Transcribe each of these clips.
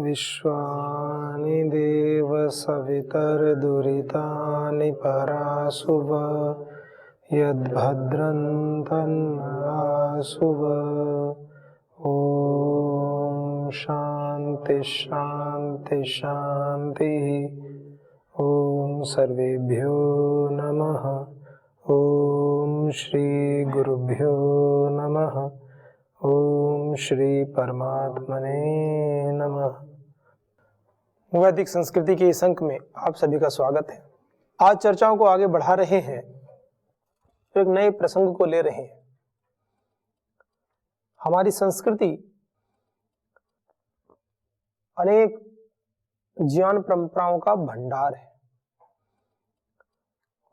विश्वानि देव सवितर्दुरितानि पराशुभ यद्भद्रं तन्नाशुभ। ॐ शान्ति शान्ति शान्तिः। ॐ सर्वेभ्यो नमः। ॐ श्री गुरुभ्यो नमः। ओम श्री परमात्मने नमः। वैदिक संस्कृति के इस अंक में आप सभी का स्वागत है। आज चर्चाओं को आगे बढ़ा रहे हैं, एक नए प्रसंग को ले रहे हैं। हमारी संस्कृति अनेक ज्ञान परंपराओं का भंडार है।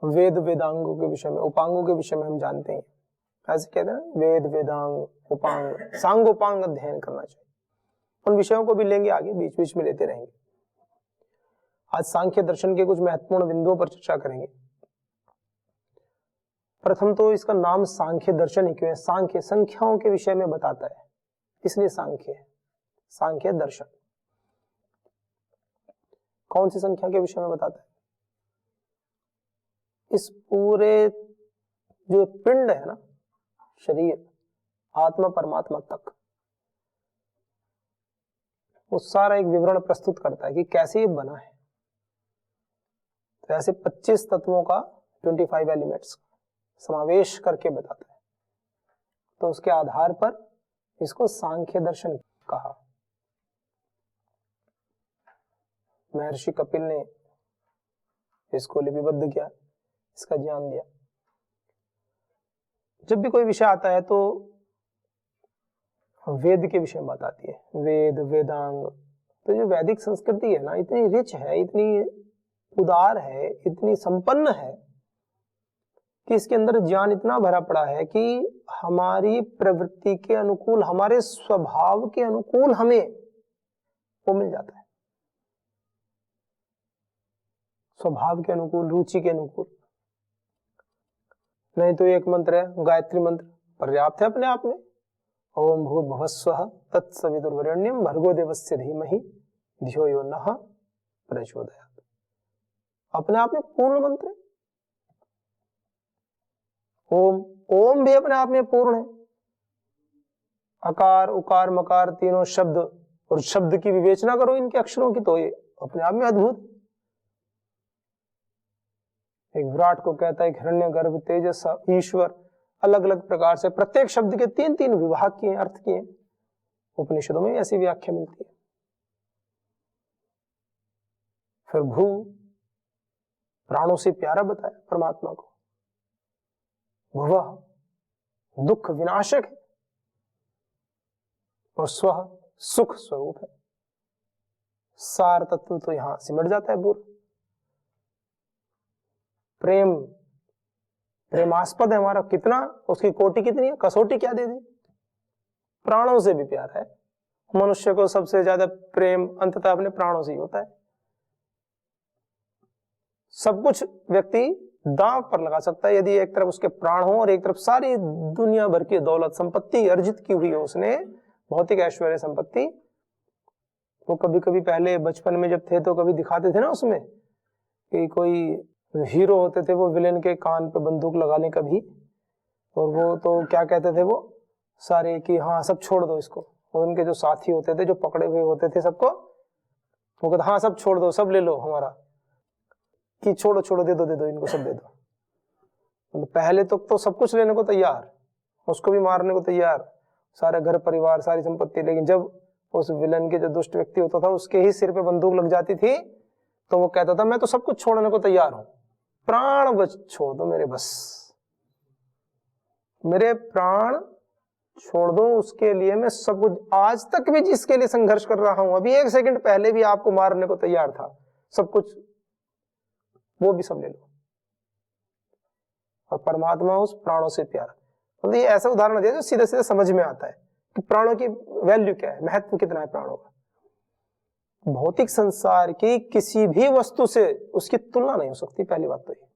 वेद वेदांगों के विषय में, उपांगों के विषय में हम जानते हैं। ऐसे कहते हैं ना, वेद वेदांग उपांग सांगोपांग अध्ययन करना चाहिए। उन विषयों को भी लेंगे आगे, बीच बीच में लेते रहेंगे। आज सांख्य दर्शन के कुछ महत्वपूर्ण बिंदुओं पर चर्चा करेंगे। प्रथम तो इसका नाम सांख्य दर्शन ही क्यों है? सांख्य संख्याओं के विषय में बताता है, इसलिए सांख्य है। सांख्य दर्शन कौन सी संख्या के विषय में बताता है? इस पूरे जो पिंड है ना, शरीर आत्मा परमात्मा तक, वो सारा एक विवरण प्रस्तुत करता है कि कैसे ये बना है। तो ऐसे 25 तत्वों का 25 एलिमेंट्स समावेश करके बताता है। तो उसके आधार पर इसको सांख्य दर्शन कहा। महर्षि कपिल ने इसको लिपिबद्ध किया, इसका ज्ञान दिया। जब भी कोई विषय आता है तो वेद के विषय में बात आती है, वेद वेदांग। तो जो वैदिक संस्कृति है ना, इतनी रिच है, इतनी उदार है, इतनी संपन्न है कि इसके अंदर ज्ञान इतना भरा पड़ा है कि हमारी प्रवृत्ति के अनुकूल, हमारे स्वभाव के अनुकूल हमें वो मिल जाता है। स्वभाव के अनुकूल, रुचि के अनुकूल। नहीं तो एक मंत्र है, गायत्री मंत्र, पर्याप्त है अपने आप में। ओम भूर्भुवः स्वः तत्सवितुर्वरेण्यं भर्गो देवस्य धीमहि धियो यो नः प्रचोदयात्। अपने आप में पूर्ण मंत्र है। ओम, ओम भी अपने आप में पूर्ण है। अकार उकार मकार तीनों शब्द, और शब्द की विवेचना करो इनके अक्षरों की, तो ये अपने आप में अद्भुत। एक विराट को कहता है, हिरण्यगर्भ तेजस ईश्वर, अलग अलग प्रकार से प्रत्येक शब्द के 3-3 विभाग किए, अर्थ किए। उपनिषदों में ऐसी व्याख्या मिलती है। फिर भू, प्राणों से प्यारा बताया परमात्मा को। भुवः, दुख विनाशक है। और स्वः, सुख स्वरूप है। सार तत्व तो यहां सिमट जाता है। भूर, प्रेम, प्रेमास्पद है हमारा। कितना, उसकी कोटि कितनी है, कसौटी क्या दे दी। प्राणों से भी प्यार है। मनुष्य को सबसे ज्यादा प्रेम अंततः अपने प्राणों से ही होता है। सब कुछ व्यक्ति दांव पर लगा सकता है यदि एक तरफ उसके प्राण हो और एक तरफ सारी दुनिया भर की दौलत संपत्ति अर्जित की हुई है उसने, भौतिक ऐश्वर्य संपत्ति। वो कभी कभी पहले बचपन में जब थे तो कभी दिखाते थे ना उसमें कि कोई हीरो होते थे, वो विलेन के कान पे बंदूक लगा लें कभी, और वो तो क्या कहते थे वो सारे कि हाँ सब छोड़ दो इसको। और उनके जो साथी होते थे, जो पकड़े हुए होते थे सबको, वो कहते हाँ सब छोड़ दो, सब ले लो हमारा, कि छोड़ो छोड़ो, दे दो इनको, सब दे दो। तो पहले तो सब कुछ लेने को तैयार, उसको भी मारने को तैयार, सारा घर परिवार सारी संपत्ति। लेकिन जब उस विलन के जो दुष्ट व्यक्ति होता था उसके ही सिर पे बंदूक लग जाती थी तो वो कहता था मैं तो सब कुछ छोड़ने को तैयार हूं, प्राण बच छोड़ दो मेरे, बस मेरे प्राण छोड़ दो, उसके लिए मैं सब कुछ, आज तक भी जिसके लिए संघर्ष कर रहा हूं, अभी 1 सेकंड पहले भी आपको मारने को तैयार था, सब कुछ वो भी सब ले लो। और परमात्मा उस प्राणों से प्यार। मतलब ये ऐसा उदाहरण दिया जो सीधे सीधे समझ में आता है कि प्राणों की वैल्यू क्या है, महत्व कितना है प्राणों का। भौतिक संसार की किसी भी वस्तु से उसकी तुलना नहीं हो सकती। पहली बात तो ये,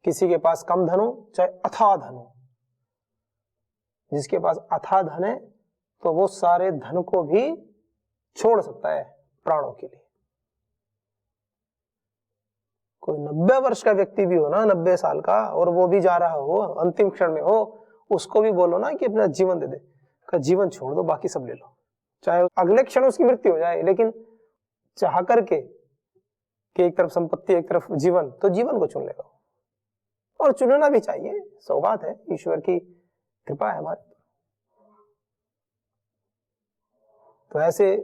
किसी के पास कम धन हो चाहे अथाह धन हो, जिसके पास अथाह धन है तो वो सारे धन को भी छोड़ सकता है प्राणों के लिए। कोई 90 वर्ष का व्यक्ति भी हो ना, 90 साल का, और वो भी जा रहा हो, अंतिम क्षण में हो, उसको भी बोलो ना कि अपना जीवन दे दे, का जीवन छोड़ दो, बाकी सब ले लो, चाहे अगले क्षण उसकी मृत्यु हो जाए, लेकिन चाह करके कि एक तरफ संपत्ति एक तरफ जीवन, तो जीवन को चुन लेगा। और चुनना भी चाहिए, सौगात है, ईश्वर की कृपा है हमारे। तो ऐसे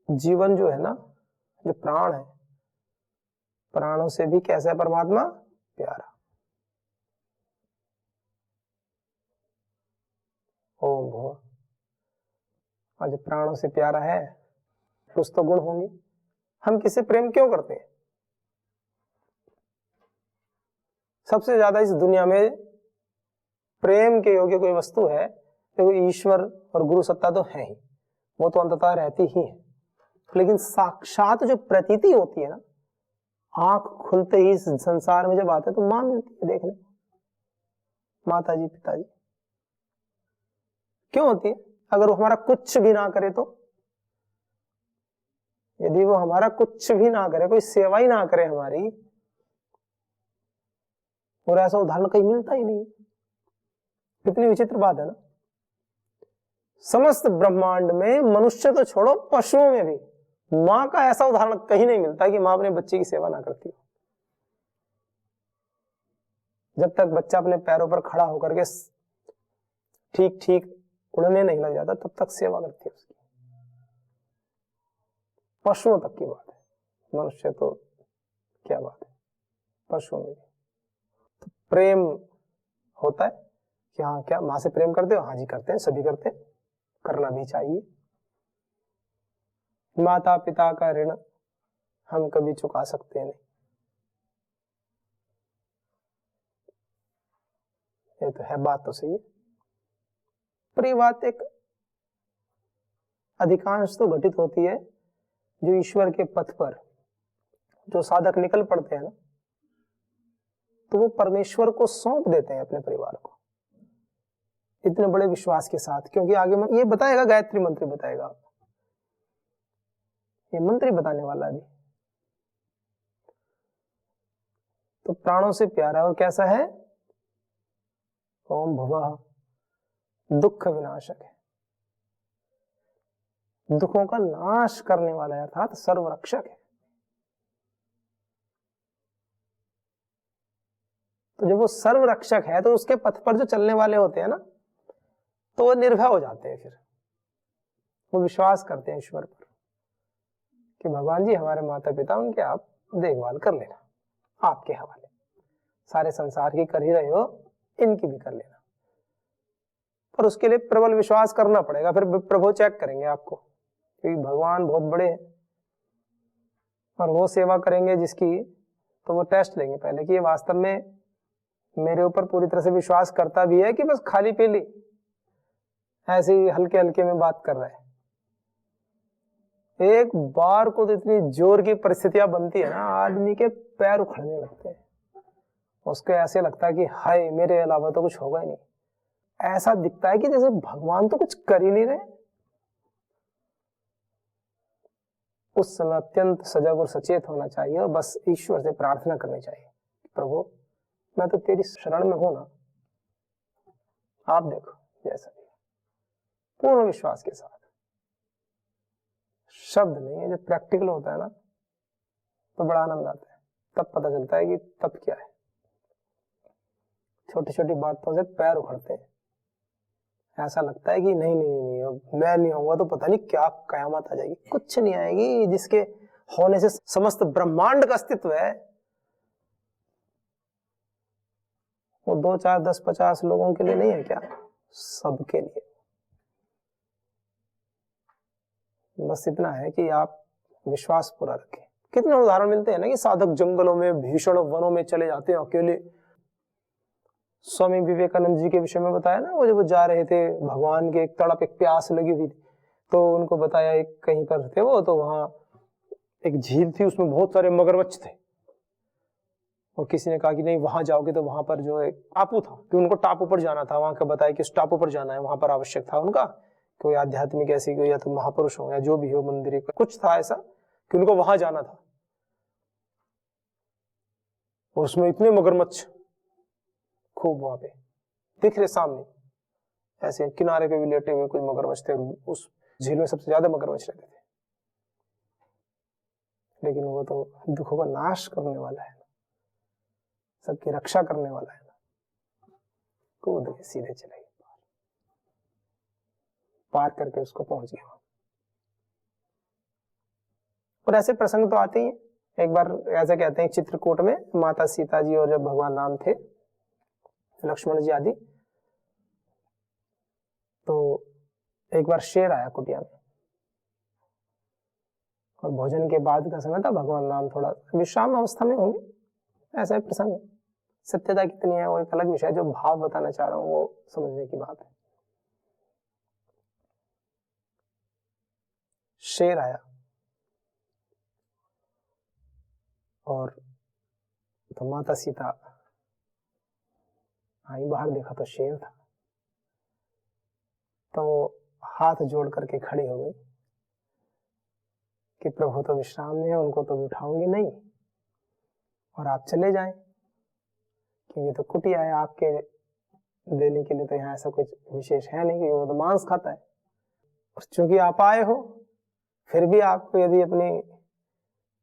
जीवन जो है ना, जो प्राण है, प्राणों से भी कैसा है परमात्मा? प्यारा। ओम भुव। और जो प्राणों से प्यारा है, कुछ तो गुण होंगे। हम किससे प्रेम क्यों करते हैं? सबसे ज्यादा इस दुनिया में प्रेम के योग्य कोई वस्तु है, देखो ईश्वर और गुरु सत्ता तो है ही, वो तो अंततः रहती ही है, लेकिन साक्षात जो प्रतीति होती है ना, आंख खुलते ही इस संसार में जब आते हैं तो मां मिलती है देखने, माता जी, पिताजी। क्यों होती है? अगर वो हमारा कुछ भी ना करे तो, यदि वो हमारा कुछ भी ना करे, कोई सेवा ही ना करे हमारी, और ऐसा उदाहरण कहीं मिलता ही नहीं। कितनी विचित्र बात है ना। समस्त ब्रह्मांड में, मनुष्य तो छोड़ो, पशुओं में भी मां का ऐसा उदाहरण कहीं नहीं मिलता कि मां अपने बच्चे की सेवा ना करती हो। जब तक बच्चा अपने पैरों पर खड़ा होकर के ठीक ठीक उड़ने नहीं लग जाता, तब तक सेवा करती है उसकी। पशुओं तक की बात है, मनुष्य तो क्या बात है, पशुओं में भी तो प्रेम होता है कि हाँ, क्या मां से प्रेम करते हो? हाँ जी करते हैं, सभी करते हैं, करना भी चाहिए। माता पिता का ऋण हम कभी चुका सकते नहीं, ये तो है, बात तो सही है। पर ये बात एक अधिकांश तो घटित होती है, जो ईश्वर के पथ पर जो साधक निकल पड़ते हैं ना, तो वो परमेश्वर को सौंप देते हैं अपने परिवार को, इतने बड़े विश्वास के साथ, क्योंकि आगे ये बताएगा, गायत्री मंत्र बताएगा, ये मंत्र बताने वाला भी। तो प्राणों से प्यारा और कैसा है? ओम भुवः, दुख विनाशक है, दुखों का नाश करने वाला है, अर्थात सर्वरक्षक है। तो जब वो सर्वरक्षक है, तो उसके पथ पर जो चलने वाले होते हैं ना, तो वो निर्भय हो जाते हैं, फिर वो विश्वास करते हैं ईश्वर पर कि भगवान जी हमारे माता पिता, उनके आप देखभाल कर लेना, आपके हवाले, सारे संसार की कर ही रहे हो, इनकी भी कर लेना। पर उसके लिए प्रबल विश्वास करना पड़ेगा, फिर प्रभु चेक करेंगे आपको, क्योंकि भगवान बहुत बड़े हैं, और वो सेवा करेंगे जिसकी, तो वो टेस्ट लेंगे पहले कि ये वास्तव में मेरे ऊपर पूरी तरह से विश्वास करता भी है कि बस खाली पीली ऐसे ही हल्के हल्के में बात कर रहा है। एक बार को तो इतनी जोर की परिस्थितियां बनती है ना, आदमी के पैर उखड़ने लगते हैं, उसको ऐसे लगता है कि हाय, मेरे अलावा तो कुछ होगा ही नहीं। ऐसा दिखता है कि जैसे भगवान तो कुछ कर ही नहीं रहे। उस समय अत्यंत सजग और सचेत होना चाहिए, और बस ईश्वर से प्रार्थना करनी चाहिए, प्रभु मैं तो तेरी शरण में हूं ना, आप देखो जैसा भी, पूर्ण विश्वास के साथ। शब्द नहीं है, जब प्रैक्टिकल होता है ना, तो बड़ा आनंद आता है, तब पता चलता है कि तब क्या है। छोटी छोटी बातों से पैर उखड़ते हैं, ऐसा लगता है कि नहीं नहीं नहीं, अब मैं नहीं होऊंगा तो पता नहीं क्या कयामत आ जाएगी। कुछ नहीं आएगी, जिसके होने से समस्त ब्रह्मांड का अस्तित्व है, वो 2 4 10 50 लोगों के लिए नहीं है क्या? सबके लिए। बस इतना है कि आप विश्वास पूरा रखें। कितने उदाहरण मिलते हैं ना कि साधक जंगलों में, भीषण वनों में चले जाते हैं अकेले। स्वामी विवेकानंद जी के विषय में बताया ना, वो जब वो जा रहे थे, भगवान के एक तड़प, एक प्यास लगी हुई थी, तो उनको बताया एक कहीं पर थे वो, तो वहां एक झील थी, उसमें बहुत सारे मगरमच्छ थे, और किसी ने कहा कि नहीं वहां जाओगे तो वहां पर जो एक टापू था कि उनको टापू पर जाना था, वहां का बताया कि उस टापू पर जाना है, वहां पर आवश्यक था उनका कोई आध्यात्मिक ऐसी कोई या तो महापुरुष हो या जो भी हो मंदिर कुछ था ऐसा कि उनको वहां जाना था। और उसमें इतने मगरमच्छ खूब वहां पे दिख रहे सामने, ऐसे किनारे पे भी लेटे हुए कुछ मगरमच्छ थे। उस झील में सबसे ज्यादा मगरमच्छ रहते थे, लेकिन वो तो दुखों का नाश करने वाला है, सबकी रक्षा करने वाला है ना, कूद के सीधे चले गए, पार करके उसको पहुंच गया। और ऐसे प्रसंग तो आते ही हैं। एक बार ऐसा कहते हैं चित्रकूट में माता सीता जी और जब भगवान राम थे, लक्ष्मण जी आदि, तो एक बार शेर आया कुटिया में और भोजन के बाद का समय था, भगवान राम थोड़ा विश्राम अवस्था में होंगे, ऐसा एक प्रसंग है। सत्यता कितनी है वो एक अलग विषय है, जो भाव बताना चाह रहा हूं वो समझने की बात है। शेर आया और तो माता सीता आई, बाहर देखा तो शेर था, तो हाथ जोड़ करके खड़ी हो गई कि प्रभु तो विश्राम में है, उनको तो उठाऊंगी नहीं और आप चले जाएं, क्योंकि तो कुटिया है, आपके देने के लिए तो यहाँ ऐसा कुछ विशेष है नहीं कि वो तो मांस खाता है। और चूंकि आप आए हो, फिर भी आपको यदि अपनी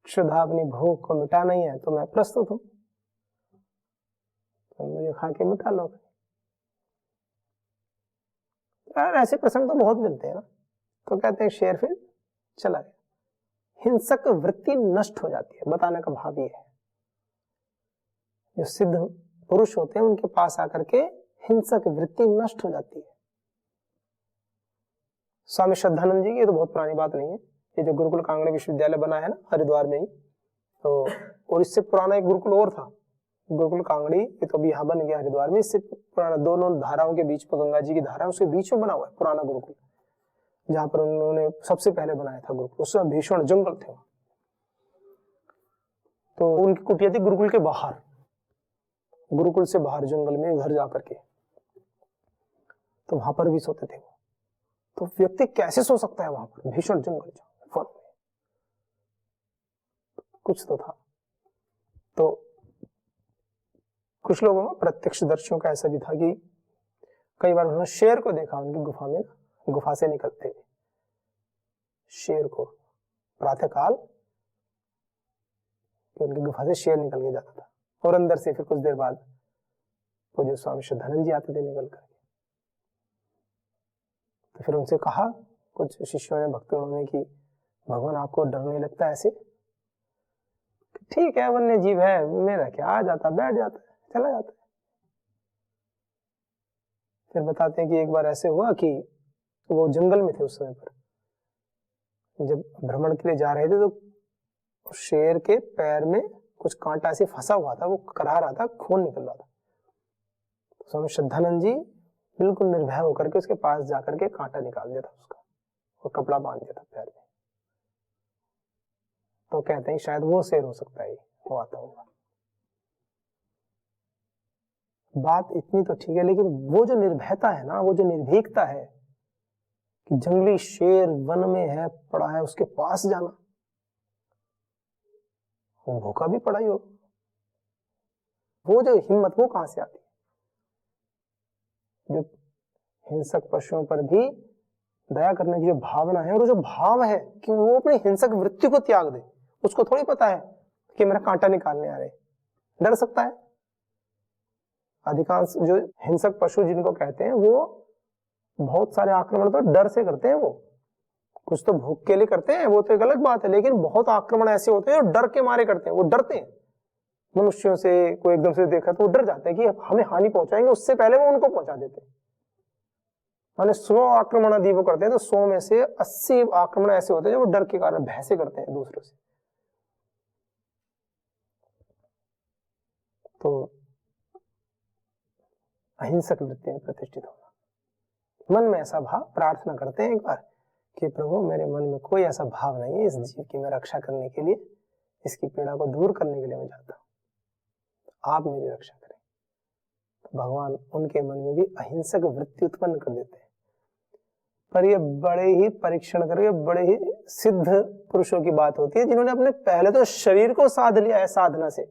क्षुधा अपनी भूख को मिटा नहीं है तो मैं प्रस्तुत हूं, तो मुझे खा के मिटा लो। यार ऐसे प्रसंग तो बहुत मिलते हैं ना। तो कहते हैं शेर फिर चला गया, हिंसक वृत्ति नष्ट हो जाती है। बताने का भाव ये है, जो सिद्ध पुरुष होते हैं उनके पास आकर के हिंसक वृत्ति नष्ट हो जाती है। स्वामी श्रद्धानंद जी की, ये तो बहुत पुरानी बात नहीं है, ये जो गुरुकुल कांगड़ी विश्वविद्यालय बना है ना हरिद्वार में ही, तो और इससे पुराना एक गुरुकुल और था, गुरुकुल कांगड़ी, ये तो अभी यहाँ बन गया हरिद्वार में। इससे पुराना दोनों धाराओं के बीच में, गंगा जी की धारा उसके बीच में बना हुआ है पुराना गुरुकुल, जहां पर उन्होंने सबसे पहले बनाया था गुरुकुल। उस समय भीषण जंगल थे, तो उनकी कुटिया थी गुरुकुल के बाहर, गुरुकुल से बाहर जंगल में घर जाकर के, तो वहां पर भी सोते थे वो। तो व्यक्ति कैसे सो सकता है वहां पर, भीषण जंगल वन में, कुछ तो था। तो कुछ लोगों में प्रत्यक्षदर्शियों का ऐसा भी था कि कई बार उन्होंने शेर को देखा उनकी गुफा में, गुफा से निकलते हुए शेर को, प्रातःकाल उनकी गुफा से शेर निकल के जाता था, और अंदर से फिर कुछ देर बाद पूज्य स्वामी श्रद्धानंद जी आते थे निकल करके। तो फिर उनसे कहा कुछ शिष्यों ने, भक्तों ने, कि भगवान आपको डर नहीं लगता ऐसे? ठीक है, वन्य जीव है, मेरा क्या, आ जाता बैठ जाता है चला जाता है। फिर बताते हैं कि एक बार ऐसे हुआ कि वो जंगल में थे उस समय पर, जब भ्रमण के लिए जा रहे थे तो शेर के पैर में कुछ कांटा ऐसे फंसा हुआ था, वो करा रहा था, खून निकल रहा था। तो स्वामी श्रद्धानंद जी बिल्कुल निर्भय होकर के उसके पास जाकर के कांटा निकाल दिया था उसका, और कपड़ा बांध दिया था पैर में। तो कहते हैं शायद वो शेर हो सकता है, वो आता होगा। बात इतनी तो ठीक है, लेकिन वो जो निर्भयता है ना, वो जो निर्भीकता है कि जंगली शेर वन में है, पड़ा है, उसके पास जाना, वो भूखा भी पड़ा ही हो, वो जो हिम्मत वो कहां से आती है? जो हिंसक पशुओं पर भी दया करने की जो भावना है, और जो भाव है कि वो अपनी हिंसक वृत्ति को त्याग दे, उसको थोड़ी पता है कि मेरा कांटा निकालने आ रहे, डर सकता है। अधिकांश जो हिंसक पशु जिनको कहते हैं, वो बहुत सारे आक्रमण तो डर से करते हैं, वो कुछ तो भूख के लिए करते हैं, वो तो एक अलग बात है, लेकिन बहुत आक्रमण ऐसे होते हैं जो डर के मारे करते हैं। वो डरते हैं मनुष्यों से, कोई एकदम से देखा तो वो डर जाते हैं कि हमें हानि पहुंचाएंगे, उससे पहले वो उनको पहुंचा देते हैं। माने 100 आक्रमण यदि वो करते हैं तो 100 में से 80 आक्रमण ऐसे होते हैं जो वो डर के कारण भय से करते हैं दूसरों से। तो अहिंसक वृत्ति में प्रतिष्ठित होना, मन में ऐसा भाव, प्रार्थना करते हैं एक बार कि प्रभु मेरे मन में कोई ऐसा भाव नहीं है, इस जीव की मैं रक्षा करने के लिए, इसकी पीड़ा को दूर करने के लिए मैं जाता हूं, आप मेरी रक्षा करें। तो भगवान उनके मन में भी अहिंसक वृत्ति उत्पन्न कर देते हैं। पर ये बड़े ही परीक्षण करके बड़े ही सिद्ध पुरुषों की बात होती है, जिन्होंने अपने पहले तो शरीर को साध लिया है साधना से।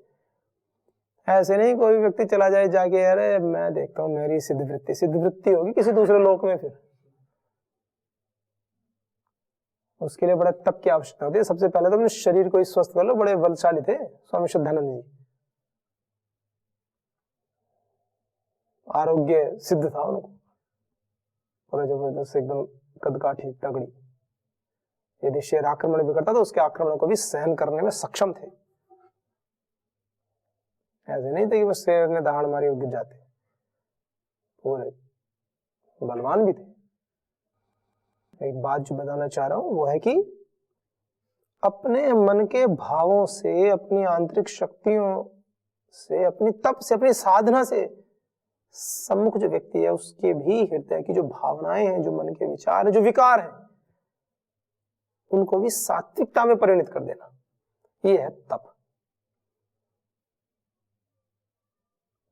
ऐसे नहीं कोई व्यक्ति चला जाए जाके, अरे मैं देखता हूं मेरी सिद्ध वृत्ति होगी किसी दूसरे लोक में, फिर उसके लिए बड़ा तप की आवश्यकता होती है। सबसे पहले तो अपने शरीर को ही स्वस्थ कर लो। बड़े बलशाली थे स्वामी शुद्धानंद जी, आरोग्य सिद्ध था उनको, और जबरदस्त एकदम कदकाठी तगड़ी। यदि शेर आक्रमण भी करता तो उसके आक्रमण को भी सहन करने में सक्षम थे। ऐसे नहीं थे कि बस शेर ने दहाड़ मारी और गिर जाते, पूरे बलवान भी थे। एक बात जो बताना चाह रहा हूं वो है कि अपने मन के भावों से, अपनी आंतरिक शक्तियों से, अपनी तप से, अपनी साधना से सम्मुख जो व्यक्ति है उसके भी हृदय की जो भावनाएं हैं, जो मन के विचार हैं, जो विकार हैं, उनको भी सात्विकता में परिणत कर देना, ये है तप।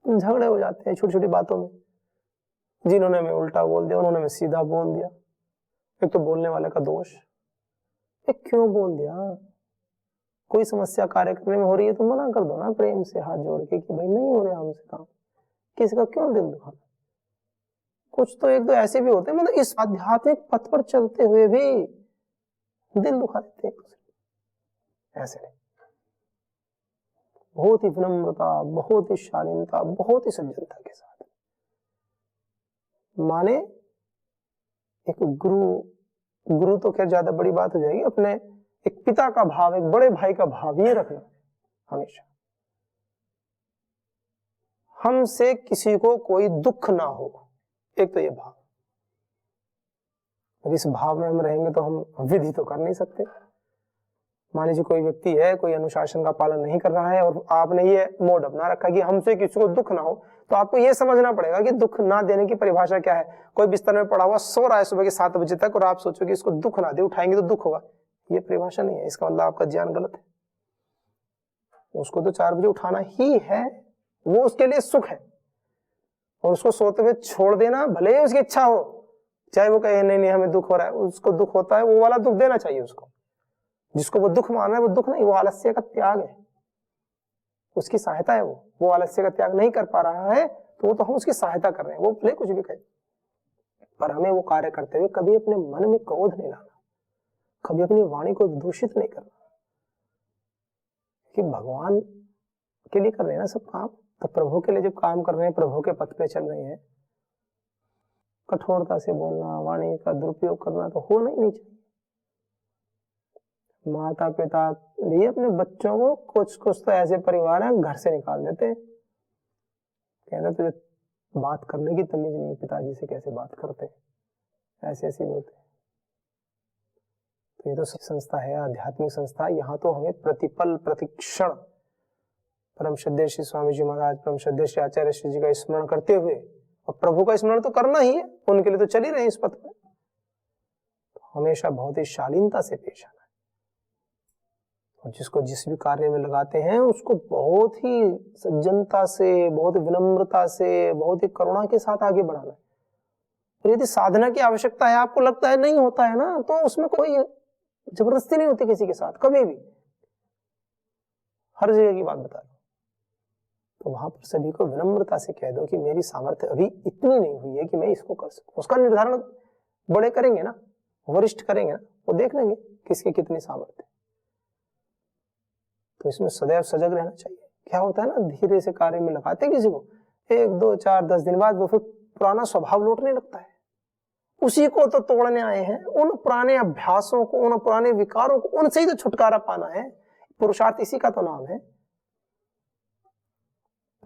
झगड़े हो जाते हैं छोटी छोटी बातों में, जिन्होंने मैं उल्टा बोल दिया, उन्होंने मैं सीधा बोल दिया। एक तो बोलने वाले का दोष, एक क्यों बोल दिया। कोई समस्या कार्य करने में हो रही है तो मना कर दो ना प्रेम से हाथ जोड़ के कि भाई नहीं हो रहा हमसे काम, किसी का क्यों दिल दुखाना। कुछ तो एक दो ऐसे भी होते हैं, मतलब इस आध्यात्मिक पथ पर चलते हुए भी दिल दुखा देते हैं ऐसे नहीं। बहुत ही विनम्रता, बहुत ही शालीनता, बहुत ही सज्जनता के साथ माने एक गुरु तो खैर ज्यादा बड़ी बात हो जाएगी, अपने एक पिता का भाव, एक बड़े भाई का भाव ये रखना हमेशा। हमसे किसी को कोई दुख ना हो, एक तो ये भाव। इस भाव में हम रहेंगे तो हम विधि तो कर नहीं सकते। मान लीजिए कोई व्यक्ति है, कोई अनुशासन का पालन नहीं कर रहा है और आपने ये मोड अपना रखा कि हमसे किसी को दुख ना हो, तो आपको ये समझना पड़ेगा कि दुख ना देने की परिभाषा क्या है। कोई बिस्तर में पड़ा हुआ सो रहा है सुबह के 7 बजे तक और आप सोचो कि इसको दुख ना दे, उठाएंगे तो दुख होगा, ये परिभाषा नहीं है। इसका मतलब आपका ज्ञान गलत है। उसको तो 4 बजे उठाना ही है, वो उसके लिए सुख है, और उसको सोते हुए छोड़ देना भले ही उसकी इच्छा हो, चाहे वो कहे नहीं नहीं हमें दुख हो रहा है, उसको दुख होता है, वो वाला दुख देना चाहिए उसको। जिसको वो दुख मान रहा है वो दुख नहीं, वो आलस्य का त्याग है, उसकी सहायता है। वो आलस्य का त्याग नहीं कर पा रहा है तो वो तो हम उसकी सहायता कर रहे हैं, वो भले कुछ भी कहे। पर हमें वो कार्य करते हुए कभी अपने मन में क्रोध नहीं लाना, कभी अपनी वाणी को दूषित नहीं करना, कि भगवान के लिए कर रहे हैं ना सब काम, तो प्रभु के लिए जब काम कर रहे हैं, प्रभु के पथ पे चल रहे हैं, कठोरता से बोलना, वाणी का दुरुपयोग करना तो होना ही नहीं चाहिए। माता पिता भी अपने बच्चों को, कुछ तो ऐसे परिवार हैं घर से निकाल देते हैं, कहते तुझे बात करने की तमीज नहीं, पिताजी से कैसे बात करते, ऐसे ऐसे बोलते। तो ये तो संस्था है, आध्यात्मिक संस्था, यहाँ तो हमें प्रतिपल प्रतिक्षण परम श्रद्धेय श्री स्वामी जी महाराज, परम श्रद्धेय श्री आचार्य श्री जी का स्मरण करते हुए, और प्रभु का स्मरण तो करना ही है, उनके लिए तो चल ही रहे हैं इस पथ पर, हमेशा बहुत ही शालीनता से पेश आना है। और जिसको जिस भी कार्य में लगाते हैं उसको बहुत ही सज्जनता से, बहुत विनम्रता से, बहुत ही करुणा के साथ आगे बढ़ाना है। और यदि साधना की आवश्यकता है, आपको लगता है नहीं होता है ना, तो उसमें कोई जबरदस्ती नहीं होती किसी के साथ कभी भी। हर जगह की बात बता रहा हूं, तो वहां पर सभी को विनम्रता से कह दो कि मेरी सामर्थ्य अभी इतनी नहीं हुई है कि मैं इसको कर सकूं। उसका निर्धारण बड़े करेंगे ना, वरिष्ठ करेंगे ना, वो देख लेंगे किसकी कितनी सामर्थ्य। तो इसमें सदैव सजग रहना चाहिए। क्या होता है ना, धीरे से कार्य में लगाते किसी को, 1 2 4 10 दिन बाद वो फिर पुराना स्वभाव लौटने लगता है। उसी को तो तोड़ने आए हैं, उन पुराने अभ्यासों को, उन पुराने विकारों को, उनसे ही तो छुटकारा पाना है। पुरुषार्थ इसी का तो नाम है।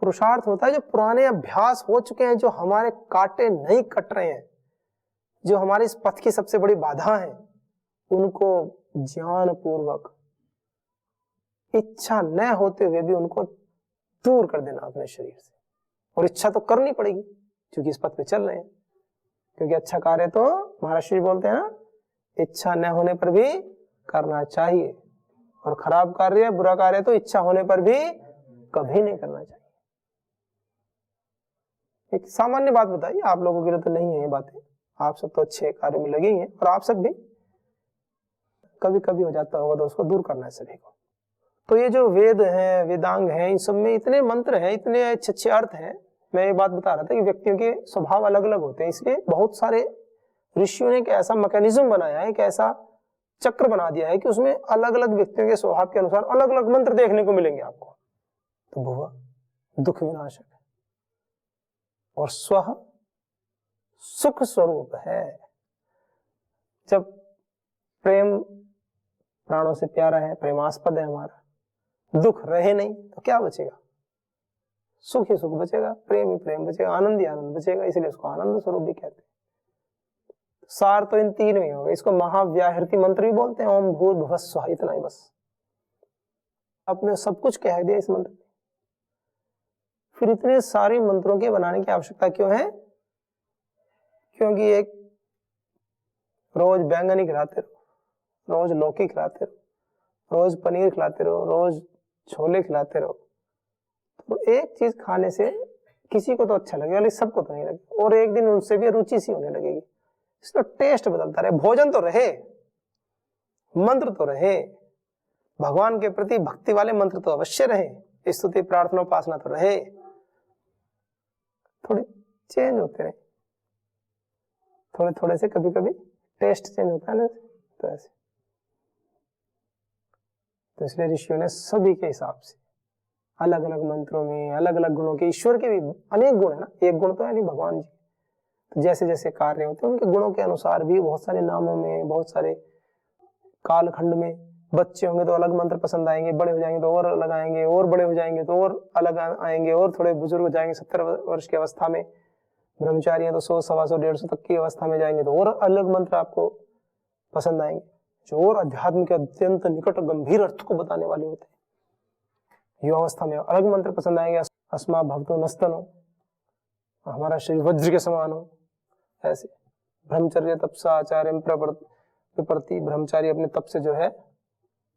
पुरुषार्थ होता है जो पुराने अभ्यास हो चुके हैं, जो हमारे कांटे नहीं कट रहे हैं, जो हमारे इस पथ की सबसे बड़ी बाधा है, उनको ज्ञान पूर्वक, इच्छा न होते हुए भी उनको दूर कर देना अपने शरीर से। और इच्छा तो करनी पड़ेगी क्योंकि इस पथ पे चल रहे हैं, क्योंकि अच्छा कार्य तो महाराज श्री बोलते हैं ना, इच्छा न होने पर भी करना चाहिए, और खराब कार्य, बुरा कार्य तो इच्छा होने पर भी कभी नहीं करना चाहिए। एक सामान्य बात बताइए, आप लोगों के लिए तो नहीं है ये बातें, आप सब तो अच्छे कार्यों में लगे ही हैं, और आप सब भी कभी कभी हो जाता होगा, तो उसको दूर करना है सभी को। तो ये जो वेद हैं, वेदांग हैं, इन सब में इतने मंत्र हैं, इतने अच्छे अच्छे अर्थ हैं। मैं ये बात बता रहा था कि व्यक्तियों के स्वभाव अलग अलग होते हैं, इसलिए बहुत सारे ऋषियों ने एक ऐसा मैकेनिज्म बनाया है, एक ऐसा चक्र बना दिया है कि उसमें अलग अलग व्यक्तियों के स्वभाव के अनुसार अलग अलग मंत्र देखने को मिलेंगे आपको। तो भुवा दुख विनाशक है और स्व सुख स्वरूप है। जब प्रेम प्राणों से प्यारा है, प्रेमास्पद है हमारा, दुख रहे नहीं तो क्या बचेगा? सुख ही सुख बचेगा, प्रेम ही प्रेम बचेगा, आनंद ही आनंद बचेगा, इसलिए उसको आनंद स्वरूप भी कहते हैं। सार तो इन तीन में होगा। इसको महाव्याहृति मंत्र भी बोलते हैं, ओम भूर्भुवः स्वः, इतना ही बस। अब मैं सब कुछ कह दिया इस मंत्र में, फिर इतने सारे मंत्रों के बनाने की आवश्यकता क्यों है? क्योंकि एक रोज बैंगन ही खिलाते रहो, रोज लौकी खिलाते रहो, रोज पनीर खिलाते रहो, रोज छोले खिलाते रहो, तो एक चीज खाने से किसी को तो अच्छा लगेगा, लेकिन सबको तो नहीं लगेगा, और एक दिन उनसे भी रुचि सी होने लगेगी। इसका टेस्ट बदलता रहे। भोजन तो रहे, मंत्र तो रहे, भगवान के प्रति भक्ति वाले मंत्र तो अवश्य रहे, स्तुति प्रार्थना उपासना तो रहे, थोड़ी चेंज होते रहे, थोड़े थोड़े से कभी कभी टेस्ट चेंज होता है ना, तो ऐसे। तो इसलिए ऋषियों ने सभी के हिसाब से अलग अलग मंत्रों में अलग अलग गुणों के, ईश्वर के भी अनेक गुण है ना, एक गुण तो है नहीं भगवान जी, तो जैसे जैसे कार्य होते हैं उनके गुणों के अनुसार भी बहुत सारे नामों में, बहुत सारे कालखंड में, बच्चे होंगे तो अलग मंत्र पसंद आएंगे, बड़े हो जाएंगे तो और अलग आएंगे, और बड़े हो जाएंगे तो और अलग आएंगे, और थोड़े बुजुर्ग हो जाएंगे 70 वर्ष की अवस्था में, ब्रह्मचारी हैं तो 100, 125, 150 तक की अवस्था में जाएंगे तो और अलग मंत्र आपको पसंद आएंगे, जो और अध्यात्म के अत्यंत निकट और गंभीर अर्थ को बताने वाले होते हैं। युवा अवस्था में अलग मंत्र पसंद आएंगे, अस्मा भवतो नस्तनो, हमारा शरीर वज्र के समान हो, ऐसे। ब्रह्मचर्य तपसा आचार्य प्रति, ब्रह्मचारी अपने तप से जो है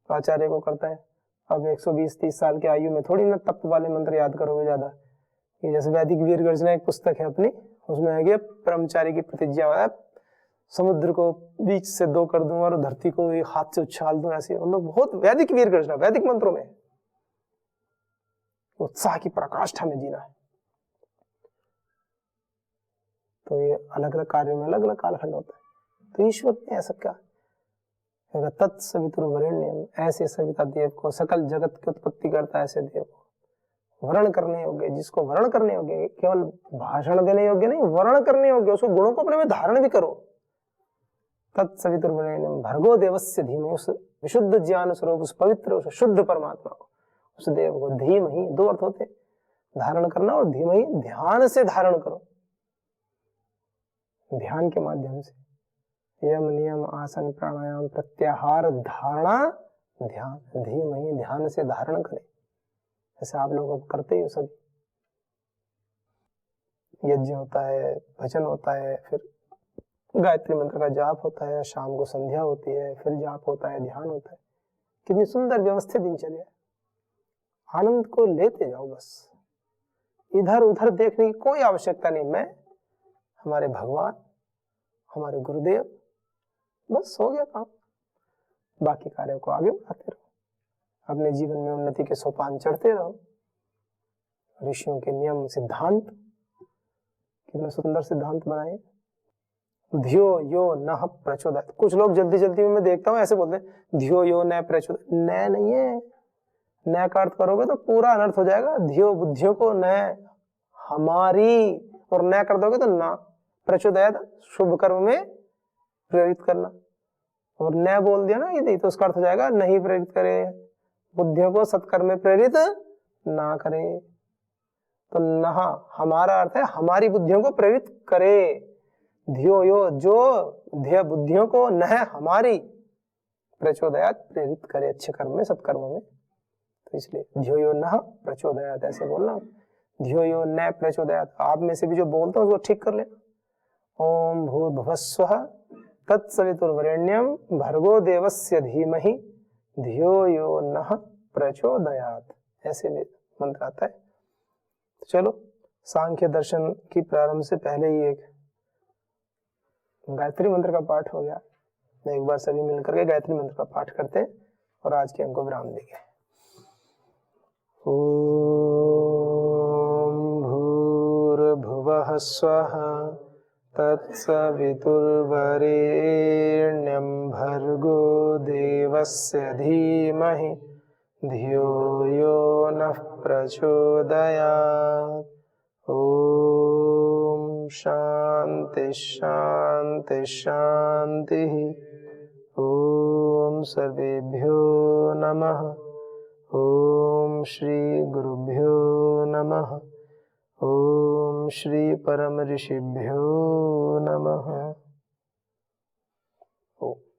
आचार्य को करता है। अब 120-30 साल की आयु में थोड़ी ना तप वाले मंत्र याद करोगे ज्यादा। ये जैसे वैदिक वीर गर्जना एक पुस्तक है अपनी, उसमें है ब्रह्मचारी की प्रतिज्ञा है, समुद्र को बीच से दो कर दूं और धरती को एक हाथ से उछाल दूं, ऐसे हम लोग बहुत वैदिक वीर गर्जना, वैदिक मंत्रों में उत्साह की पराकाष्ठा में जीना है। तो ये अलग अलग कार्यों में अलग अलग कालखंड होता है। तो ईश्वर ने ऐसा क्या, तत्सवितुर्वरेण्यम, ऐसे सविता देव को, सकल जगत की उत्पत्ति करता है ऐसे देव को, वर्ण करने योग्य, जिसको वर्ण करने योग्य, केवल भाषण देने योग्य नहीं, वर्ण करने योग्य, उसको गुणों को अपने में धारण भी करो। तत्सवितुर्वरेण्यम भर्गो देवस्य धीमहि, उस विशुद्ध ज्ञान स्वरूप, उस पवित्र, उस शुद्ध परमात्मा को, उस देव को, धीमहि, दो अर्थ होते, धारण करना और धीमहि ध्यान से धारण करो, ध्यान के माध्यम से, यम नियम आसन प्राणायाम प्रत्याहार धारणा ध्यान, धीमहि ध्यान से धारण करें, जैसे आप लोग करते ही हो। सब यज्ञ होता है, भजन होता है, फिर गायत्री मंत्र का जाप होता है, शाम को संध्या होती है, फिर जाप होता है, ध्यान होता है। कितनी सुंदर व्यवस्थित दिनचर्या। आनंद को लेते जाओ, बस इधर उधर देखने की कोई आवश्यकता नहीं। मैं, हमारे भगवान, हमारे गुरुदेव, बस हो गया काम। बाकी कार्यों को आगे बढ़ाते रहो, अपने जीवन में उन्नति के सोपान चढ़ते रहो। ऋषियों के नियम, सिद्धांत, कितने सुंदर सिद्धांत बनाए। धियो यो नः प्रचोदयात्। कुछ लोग जल्दी जल्दी में मैं देखता हूँ ऐसे बोलते हैं, धियो यो न प्रचोदयात्। न नहीं है, न का अर्थ करोगे तो पूरा अनर्थ हो जाएगा। धियो बुद्धियों को न हमारी, और न कर दोगे तो ना प्रचोदयात्, शुभ कर्म में प्रेरित करना, और न बोल दिया ना यदि, तो उसका अर्थ हो जाएगा नहीं प्रेरित करे, बुद्धियों को सत्कर्म में प्रेरित ना करे। तो नहा हमारा अर्थ है हमारी बुद्धियों को प्रेरित करे। धियो यो, जो ध्येय बुद्धियों को, न हमारी, प्रचोदयात् प्रेरित करे अच्छे कर्म में, सत्कर्मों में। तो इसलिए धियो यो नः प्रचोदयात् ऐसे बोलना, धियो यो न प्रचोदयात्। आप में से भी जो बोलता है उसको ठीक कर ले। ओम भूर्भुवः स्वः तत्सवितुर्वरेण्यम भर्गो देवस्य धीमहि धियो यो नः प्रचोदयात्, ऐसे में मंत्र आता है। तो चलो सांख्य दर्शन की प्रारंभ से पहले ही एक गायत्री मंत्र का पाठ हो गया। एक बार सभी मिलकर के गायत्री मंत्र का पाठ करते हैं और आज के अंक को विराम देंगे। ओम भूर्भुवः स्वः तत्सवितुर्वरेण्यं भर्गो देवस्य धीमहि धियो यो नः प्रचोदयात्। ओम शांति शांति शांति। ओम सर्वेभ्यो नमः। ओम श्री गुरुभ्यो नमः। ओम श्री परम ऋषिभ्यो नमः। ओम।